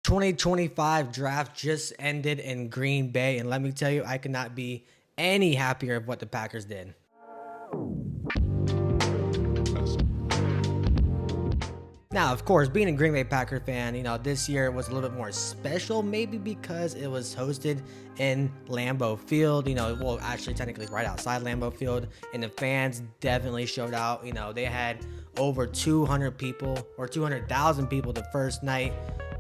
2025 draft just ended in Green Bay, and let me tell you, I could not be any happier of what the Packers did. Now, of course, being a Green Bay Packer fan, this year was a little bit more special, maybe because it was hosted in Lambeau Field, well, actually technically right outside Lambeau Field, and the fans definitely showed out. They had over 200 people or 200,000 people the first night.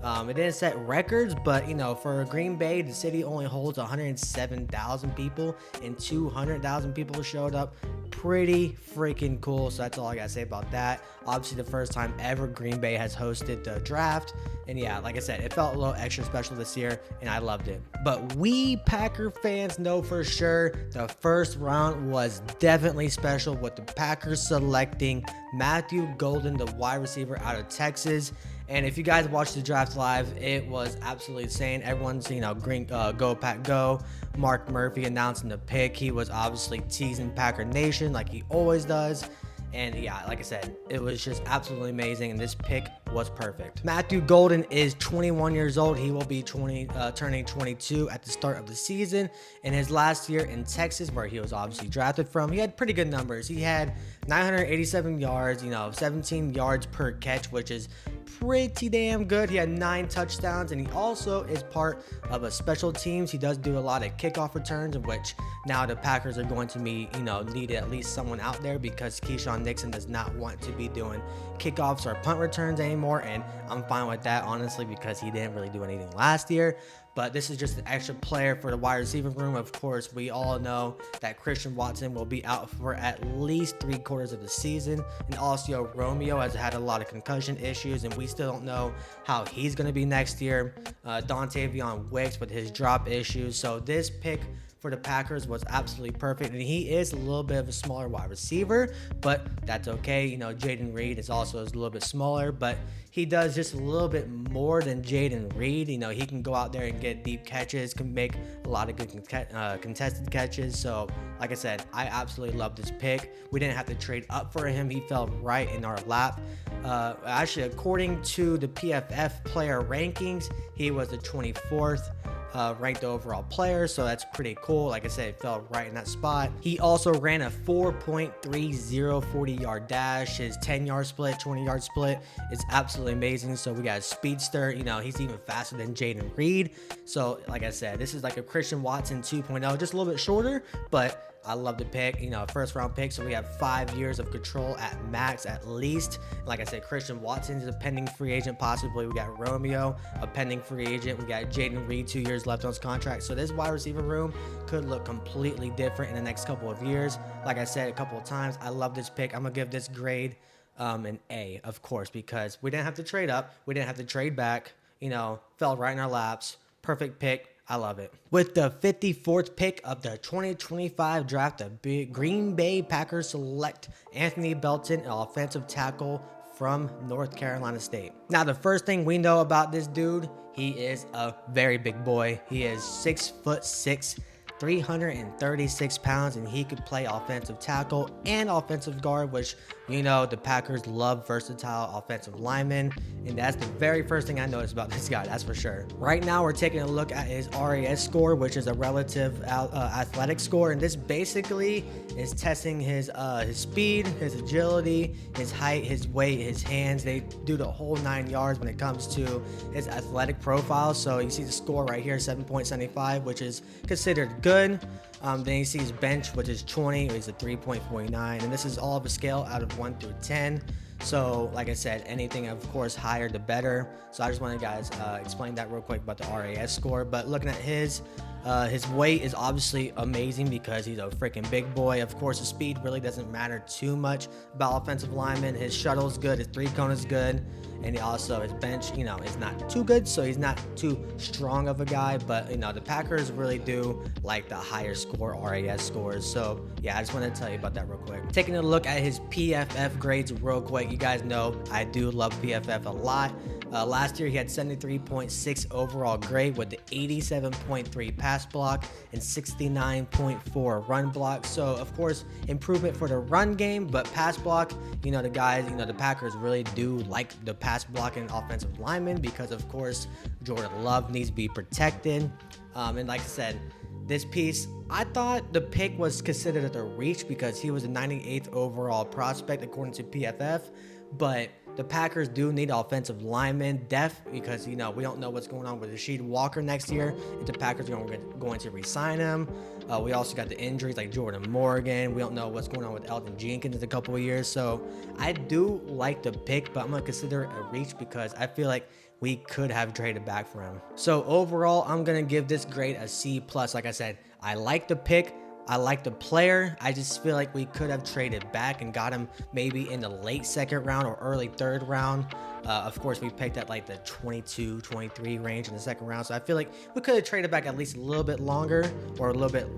It didn't set records, but for Green Bay, the city only holds 107,000 people, and 200,000 people showed up. Pretty freaking cool. So that's all I gotta say about that. Obviously, the first time ever Green Bay has hosted the draft, and yeah, like I said, it felt a little extra special this year, and I loved it. But we Packer fans know for sure the first round was definitely special, with the Packers selecting Matthew Golden, the wide receiver out of Texas. And if you guys watched the draft live, it was absolutely insane. Everyone's, go Pack go. Mark Murphy announcing the pick. He was obviously teasing Packer Nation like he always does. And yeah, like I said, it was just absolutely amazing, and this pick was perfect. Matthew Golden is 21 years old. He will be turning 22 at the start of the season. In his last year in Texas, where he was obviously drafted from, he had pretty good numbers. He had 987 yards, 17 yards per catch, which is pretty damn good. He had 9 touchdowns, and he also is part of a special teams. He does do a lot of kickoff returns, in which now the Packers are going to be, need at least someone out there, because Keyshawn Nixon does not want to be doing kickoffs or punt returns anymore, and I'm fine with that, honestly, because he didn't really do anything last year. But this is just an extra player for the wide receiver room. Of course, we all know that Christian Watson will be out for at least 3/4 of the season. And also Romeo has had a lot of concussion issues, and we still don't know how he's going to be next year. Dontavion Wicks with his drop issues. So this pick for the Packers was absolutely perfect, and he is a little bit of a smaller wide receiver, but that's okay. Jaden Reed is also a little bit smaller, but he does just a little bit more than Jaden Reed. He can go out there and get deep catches, can make a lot of good contested catches. So like I said, I absolutely love this pick. We didn't have to trade up for him. He fell right in our lap. Actually, according to the PFF player rankings, he was the 24th ranked overall player, so that's pretty cool. Like I said, it fell right in that spot. He also ran a 4.30 40-yard dash. His 10-yard split, 20-yard split is absolutely amazing. So we got a speedster. He's even faster than Jaden Reed. So like I said, this is like a Christian Watson 2.0, just a little bit shorter, but I love the pick, first round pick. So we have 5 years of control at max, at least. Like I said, Christian Watson is a pending free agent, possibly. We got Romeo, a pending free agent. We got Jaden Reed, 2 years left on his contract. So this wide receiver room could look completely different in the next couple of years. Like I said a couple of times, I love this pick. I'm going to give this grade an A, of course, because we didn't have to trade up. We didn't have to trade back. Fell right in our laps. Perfect pick. I love it. With the 54th pick of the 2025 draft, the Green Bay Packers select Anthony Belton, an offensive tackle from North Carolina State. Now, the first thing we know about this dude, he is a very big boy. He is 6'6", 336 pounds, and he could play offensive tackle and offensive guard, which the Packers love versatile offensive linemen, and that's the very first thing I noticed about this guy, that's for sure. Right now, we're taking a look at his RAS score, which is a relative athletic score, and this basically is testing his speed, his agility, his height, his weight, his hands. They do the whole 9 yards when it comes to his athletic profile. So you see the score right here, 7.75, which is considered good. Then you see his bench, which is 20, which is a 3.49, and this is all of a scale out of 1 through 10. So like I said, anything of course higher the better. So I just want to guys explain that real quick about the RAS score. But looking at his weight is obviously amazing because he's a freaking big boy. Of course, the speed really doesn't matter too much about offensive linemen. His shuttle is good, his 3-cone is good, and also his bench, is not too good, so he's not too strong of a guy. But the Packers really do like the higher score RAS scores. So yeah, I just want to tell you about that real quick. Taking a look at his PFF grades real quick. You guys know I do love PFF a lot. Last year, he had 73.6 overall grade with the 87.3 pass block and 69.4 run block. So, of course, improvement for the run game, but pass block, the guys, the Packers really do like the pass blocking offensive linemen because, of course, Jordan Love needs to be protected. And like I said, this piece, I thought the pick was considered a reach because he was a 98th overall prospect according to PFF, but the Packers do need offensive linemen depth because, we don't know what's going on with Rasheed Walker next year, if the Packers are going to re-sign him. We also got the injuries like Jordan Morgan. We don't know what's going on with Elton Jenkins in a couple of years. So I do like the pick, but I'm going to consider it a reach because I feel like we could have traded back for him. So overall, I'm going to give this grade a C+. Like I said, I like the pick. I like the player. I just feel like we could have traded back and got him maybe in the late second round or early third round. Of course, we picked at like the 22, 23 range in the second round. So I feel like we could have traded back at least a little bit longer or a little bit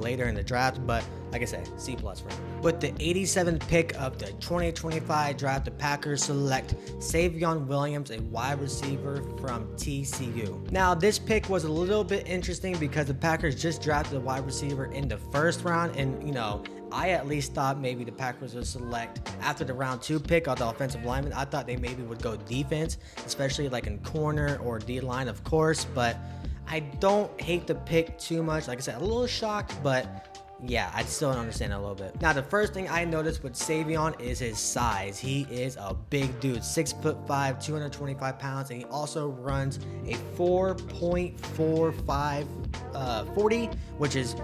later in the draft. But like I said, C+ for him. With the 87th pick of the 2025 draft, the Packers select Savion Williams, a wide receiver from TCU. Now, this pick was a little bit interesting because the Packers just drafted a wide receiver in the first round. And, I at least thought maybe the Packers would select after the round 2 pick of the offensive lineman. I thought they maybe would go defense, especially like in corner or D-line, of course. But I don't hate the pick too much. Like I said, a little shocked, but yeah, I still don't understand it a little bit. Now, the first thing I noticed with Savion is his size. He is a big dude, 6'5", 225 pounds, and he also runs a 4.45 40, which is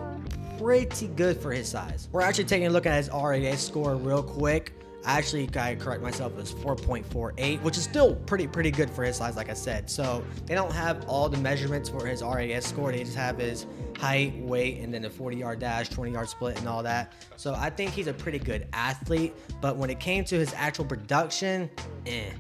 pretty good for his size. We're actually taking a look at his RAS score real quick. I correct myself, it was 4.48, which is still pretty good for his size, like I said. So they don't have all the measurements for his RAS score. They just have his height, weight, and then the 40-yard dash, 20-yard split, and all that. So I think he's a pretty good athlete. But when it came to his actual production,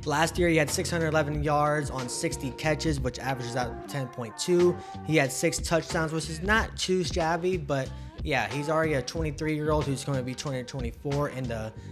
Last year he had 611 yards on 60 catches, which averages out 10.2. He had 6 touchdowns, which is not too shabby, but yeah, he's already a 23-year-old who's going to be 24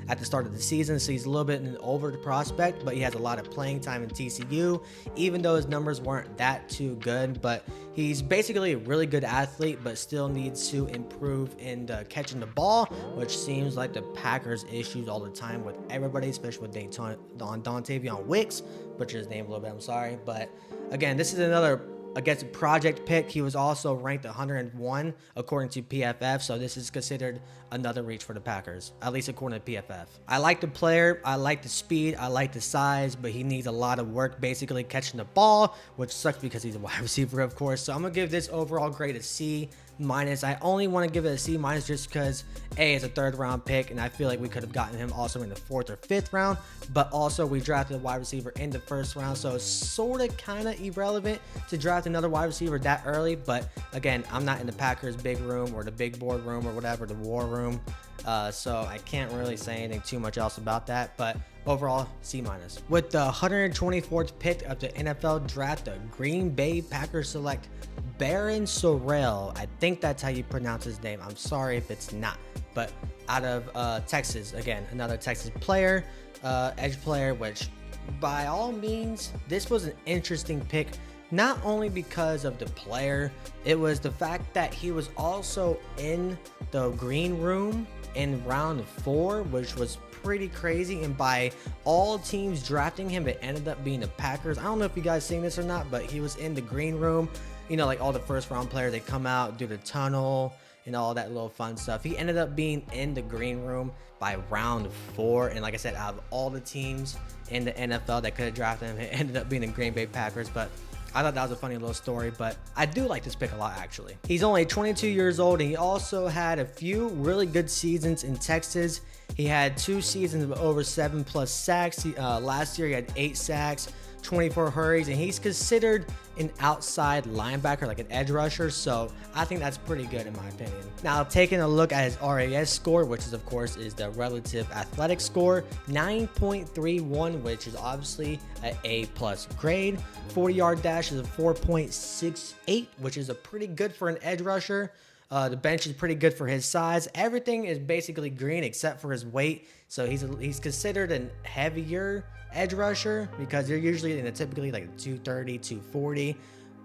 at the start of the season, so he's a little bit an older prospect, but he has a lot of playing time in TCU, even though his numbers weren't that too good. But he's basically a really good athlete, but still needs to improve in catching the ball, which seems like the Packers' issues all the time with everybody, especially with Dontavion Wicks, butchered his name a little bit, I'm sorry. But again, this is another against a project pick. He was also ranked 101 according to PFF, so this is considered another reach for the Packers, at least according to PFF. I like the player, I like the speed, I like the size, but he needs a lot of work basically catching the ball, which sucks because he's a wide receiver, of course. So I'm gonna give this overall grade a C-. I only want to give it a C- just because it's a 3rd round pick, and I feel like we could have gotten him also in the 4th or 5th round, but also we drafted a wide receiver in the 1st round, so it's sort of kind of irrelevant to draft another wide receiver that early. But again, I'm not in the Packers big room or the big board room or whatever, the war room, so I can't really say anything too much else about that. But overall, C-. With the 124th pick of the NFL draft, the Green Bay Packers select Barryn Sorrell. I think that's how you pronounce his name. I'm sorry if it's not. But out of Texas, again, another Texas player, edge player, which by all means, this was an interesting pick. Not only because of the player, it was the fact that he was also in the green room in round 4, which was pretty crazy. And by all teams drafting him, it ended up being the Packers. I don't know if you guys seen this or not, but he was in the green room. You know, like all the 1st round players, they come out, do the tunnel and all that little fun stuff. He ended up being in the green room by round 4. And like I said, out of all the teams in the NFL that could have drafted him, it ended up being the Green Bay Packers. But I thought that was a funny little story, but I do like this pick a lot, actually. He's only 22 years old, and he also had a few really good seasons in Texas. He had 2 seasons of over 7+ sacks. Last year, he had 8 sacks, 24 hurries, and he's considered an outside linebacker, like an edge rusher, so I think that's pretty good in my opinion. Now, taking a look at his RAS score, which is of course is the relative athletic score, 9.31, which is obviously an A+ grade. 40-yard dash is a 4.68, which is a pretty good for an edge rusher. The bench is pretty good for his size. Everything is basically green except for his weight. So he's considered an heavier edge rusher because they're usually in a typically like 230, 240.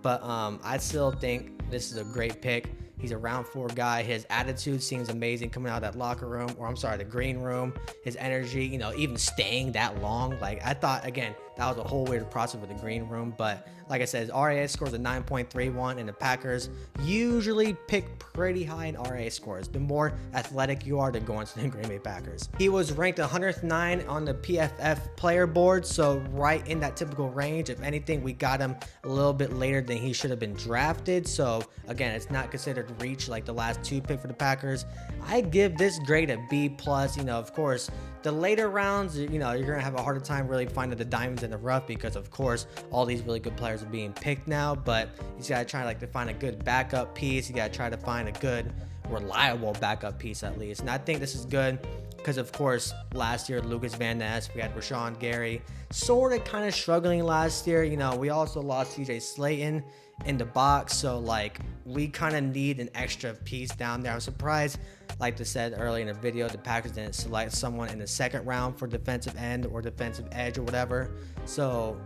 But I still think this is a great pick. He's a round 4 guy. His attitude seems amazing coming out of that locker room, or I'm sorry, the green room. His energy, you know, even staying that long. Like, I thought, again, that was a whole weird process with the green room. But like I said, his RAS scores a 9.31, and the Packers usually pick pretty high in RAS scores. The more athletic you are, they're going to the Green Bay Packers. He was ranked 109 on the PFF player board, so right in that typical range. If anything, we got him a little bit later than he should have been drafted. So again, it's not considered reach like the last 2 pick for the Packers. I give this grade a B+. You know, of course, the later rounds, you know, you're gonna have a harder time really finding the diamonds in the rough because, of course, all these really good players are being picked now. But you gotta try to find a good backup piece. You gotta try to find a good, reliable backup piece at least. And I think this is good because, of course, last year Lucas Van Ness, we had Rashawn Gary, sort of kind of struggling last year. You know, we also lost CJ Slayton in the box, so like we kind of need an extra piece down there. I'm surprised, like I said earlier in the video, the Packers didn't select someone in the 2nd round for defensive end or defensive edge or whatever. So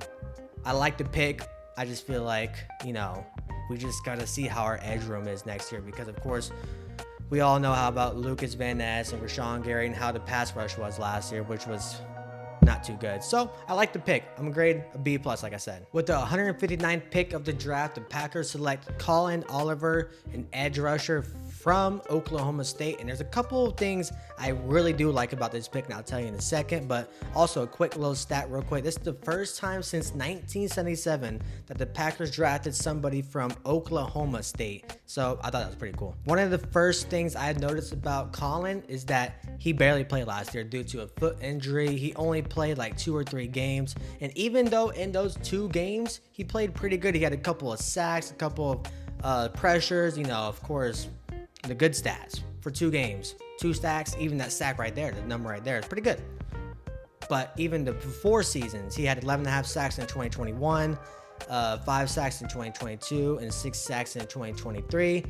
I like the pick. I just feel like, you know, we just got to see how our edge room is next year because, of course, we all know how about Lucas Van Ness and Rashawn Gary and how the pass rush was last year, which was not too good. So I like the pick. I'm gonna grade a B+, like I said. With the 159th pick of the draft, the Packers select Collin Oliver, an edge rusher from Oklahoma State. And there's a couple of things I really do like about this pick, and I'll tell you in a second. But also a quick little stat real quick. This is the first time since 1977 that the Packers drafted somebody from Oklahoma State. So I thought that was pretty cool. One of the first things I noticed about Collin is that he barely played last year due to a foot injury. He only played like 2 or 3 games. And even though in those 2 games, he played pretty good. He had a couple of sacks, a couple of pressures, you know, of course, the good stats for 2 games, 2 sacks, even that sack right there, the number right there is pretty good. But even the before seasons, he had 11.5 sacks in 2021, 5 sacks in 2022, and 6 sacks in 2023.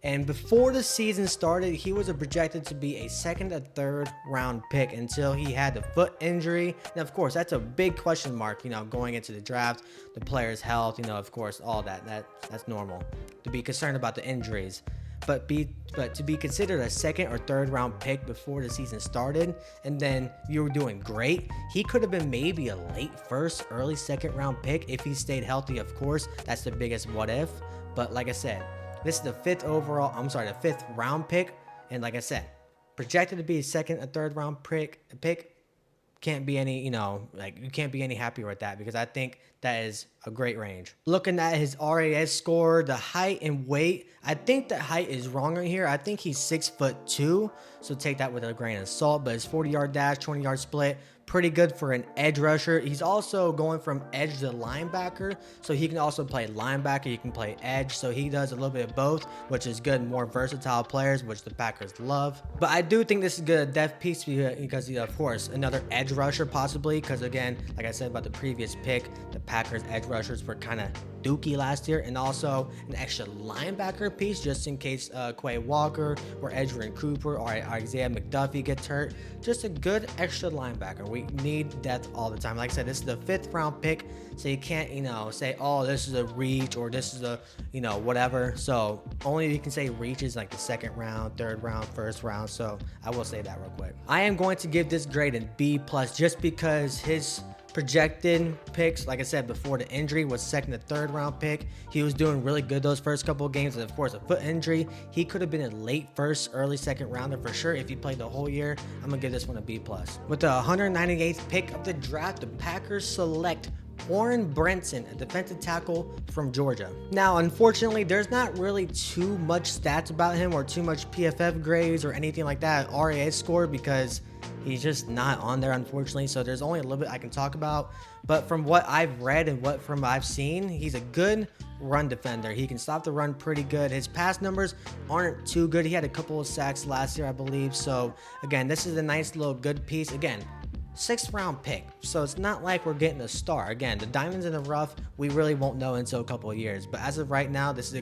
And before the season started, he was projected to be a 2nd or 3rd round pick until he had the foot injury. And of course, that's a big question mark, you know, going into the draft, the player's health, you know, of course, all that's normal to be concerned about the injuries. But to be considered a 2nd or 3rd round pick before the season started, and then you were doing great, he could have been maybe a late 1st, early 2nd round pick if he stayed healthy. Of course, that's the biggest what if. But like I said, this is the 5th round pick, and like I said, projected to be a 2nd or 3rd round pick. Can't be any, you know, like you can't be any happier with that because I think that is a great range. Looking at his RAS score, the height and weight, I think the height is wrong right here. I think he's 6'2", so take that with a grain of salt. But his 40-yard dash, 20-yard split, pretty good for an edge rusher. He's also going from edge to linebacker, so he can also play linebacker, he can play edge, so he does a little bit of both, which is good. More versatile players, which the Packers love. But I do think this is a good depth piece because of course, another edge rusher possibly, because again, like I said about the previous pick, the Packers edge rushers were kind of dookie last year, and also an extra linebacker piece just in case Quay Walker or Edgerrin Cooper or Isaiah McDuffie gets hurt. Just a good extra linebacker. We need depth all the time. Like I said, this is the 5th round pick, so you can't, you know, say, oh, this is a reach or this is a, you know, whatever. So only you can say reach is like the 2nd round, 3rd round, 1st round. So I will say that real quick. I am going to give this grade a B+ just because his projected picks, like I said before the injury, was 2nd to 3rd round pick. He was doing really good those first couple of games, and of course a foot injury, he could have been a late 1st, early 2nd rounder for sure if he played the whole year. I'm gonna give this one a B+. With the 198th pick of the draft, the Packers select Brinson, a defensive tackle from Georgia. Now, unfortunately, there's not really too much stats about him or too much PFF grades or anything like that, RAS score, because he's just not on there, unfortunately. So there's only a little bit I can talk about. But from what I've read and what I've seen, he's a good run defender. He can stop the run pretty good. His pass numbers aren't too good. He had a couple of sacks last year, I believe. So again, this is a nice little good piece. Again, 6th round pick, so it's not like we're getting a star. Again, the diamonds in the rough, we really won't know until a couple of years, but as of right now, this is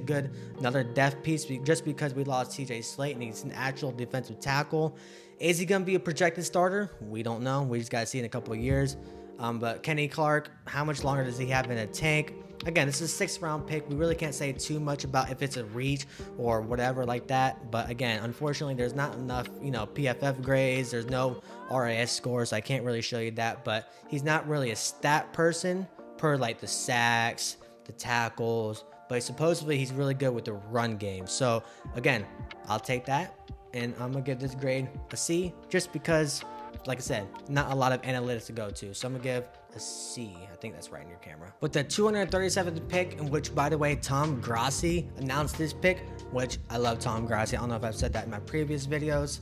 another depth piece just because we lost TJ Slate and he's an actual defensive tackle. Is he gonna be a projected starter? We don't know. We just gotta see in a couple of years. But Kenny Clark, how much longer does he have in a tank? Again, this is a 6th round pick. We really can't say too much about if it's a reach or whatever like that. But again, unfortunately, there's not enough, PFF grades. There's no RAS scores, so I can't really show you that. But he's not really a stat person per like the sacks, the tackles. But supposedly he's really good with the run game. So again, I'll take that. And I'm going to give this grade a C just because, like I said, not a lot of analytics to go to. So I'm going to give a C. I think that's right in your camera. With the 237th pick, in which, by the way, Tom Grassi announced this pick, which I love Tom Grassi. I don't know if I've said that in my previous videos.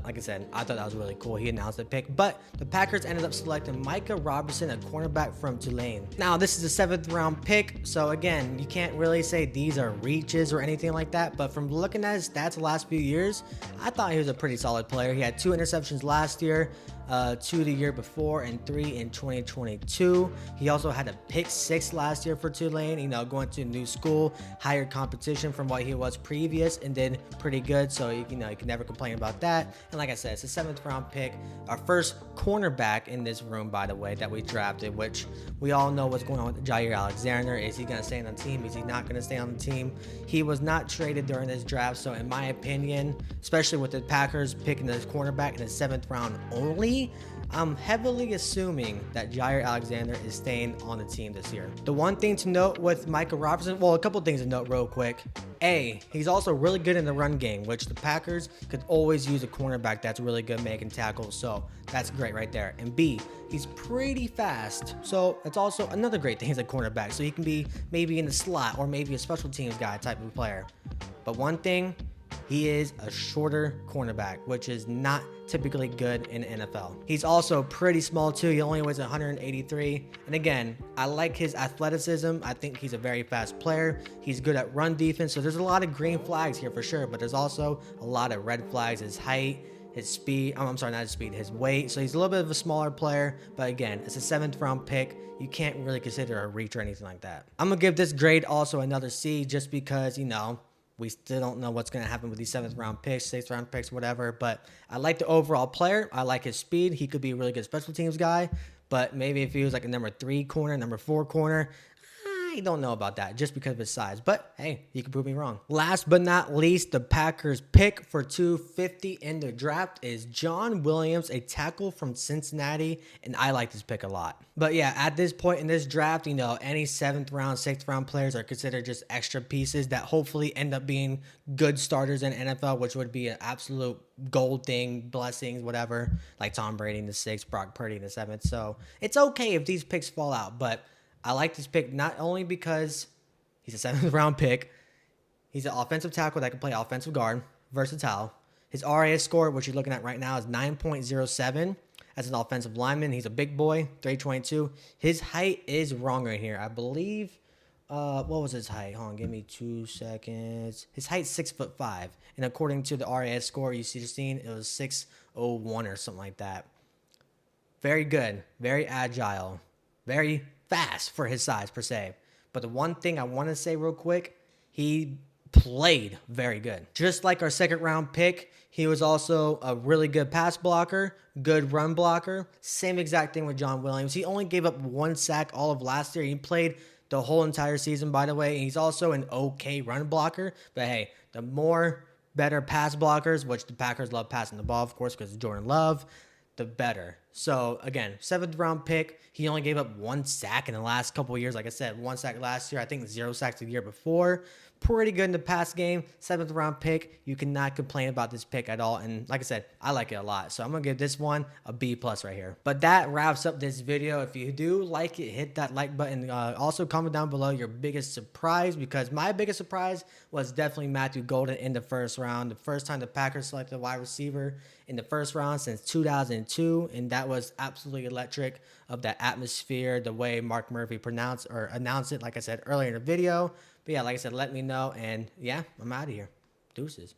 Like I said, I thought that was really cool. He announced the pick, but the Packers ended up selecting Micah Robinson, a cornerback from Tulane. Now, this is a 7th round pick, so again, you can't really say these are reaches or anything like that, but from looking at his stats the last few years, I thought he was a pretty solid player. He had 2 interceptions last year, 2 the year before, and 3 in 2022. He also had a pick 6 last year for Tulane, going to a new school, higher competition from what he was previous, and did pretty good, so you can never complain about that. And like I said, it's a 7th round pick, our first cornerback in this room, by the way, that we drafted, which we all know what's going on with Jair Alexander. Is he going to stay on the team? Is he not going to stay on the team? He was not traded during this draft, so in my opinion, especially with the Packers picking this cornerback in the 7th round only, I'm heavily assuming that Jair Alexander is staying on the team this year. The one thing to note with Micah Robinson, well, a couple things to note real quick. A, he's also really good in the run game, which the Packers could always use a cornerback that's really good making tackles, so that's great right there. And B, he's pretty fast, so it's also another great thing. He's a cornerback, so he can be maybe in the slot or maybe a special teams guy type of player. But one thing, he is a shorter cornerback, which is not typically good in the NFL. He's also pretty small too. He only weighs 183. And again, I like his athleticism. I think he's a very fast player. He's good at run defense. So there's a lot of green flags here for sure, but there's also a lot of red flags. His height, his speed, I'm sorry, not his speed, his weight. So he's a little bit of a smaller player, but again, it's a 7th round pick. You can't really consider a reach or anything like that. I'm gonna give this grade also another C just because, we still don't know what's going to happen with these 7th round picks, 6th round picks, whatever. But I like the overall player. I like his speed. He could be a really good special teams guy. But maybe if he was like a number 3 corner, number 4 corner, I don't know about that just because of his size. But hey, you can prove me wrong. Last but not least, the Packers pick for 250 in the draft is Savion Williams, a tackle from Cincinnati. And I like this pick a lot. But yeah, at this point in this draft, any 7th round, 6th round players are considered just extra pieces that hopefully end up being good starters in NFL, which would be an absolute gold thing, blessings, whatever, like Tom Brady in the 6th, Brock Purdy in the 7th. So it's okay if these picks fall out, but I like this pick not only because he's a 7th round pick, he's an offensive tackle that can play offensive guard, versatile. His RAS score, which you're looking at right now, is 9.07. As an offensive lineman, he's a big boy, 322. His height is wrong right here. I believe, what was his height? Hold on, give me 2 seconds. His height's 6'5", and according to the RAS score you see the scene, it was 601 or something like that. Very good, very agile, very fast for his size per se. But the one thing I want to say real quick, he played very good. Just like our 2nd round pick, he was also a really good pass blocker, good run blocker. Same exact thing with Savion Williams. He only gave up 1 sack all of last year. He played the whole entire season, by the way. He's also an okay run blocker. But hey, the more better pass blockers, which the Packers love passing the ball, of course, because of Jordan Love, the better. So again, 7th round pick. He only gave up 1 sack in the last couple of years. Like I said, 1 sack last year. I think 0 sacks the year before. Pretty good in the pass game. 7th round pick. You cannot complain about this pick at all. And like I said, I like it a lot. So I'm going to give this one a B+ right here. But that wraps up this video. If you do like it, hit that like button. Also comment down below your biggest surprise, because my biggest surprise was definitely Matthew Golden in the 1st round. The first time the Packers selected a wide receiver in the 1st round since 2002. And that was absolutely electric, of that atmosphere, the way Mark Murphy announced it, like I said earlier in the video. But yeah, like I said, let me know. And yeah, I'm out of here. Deuces.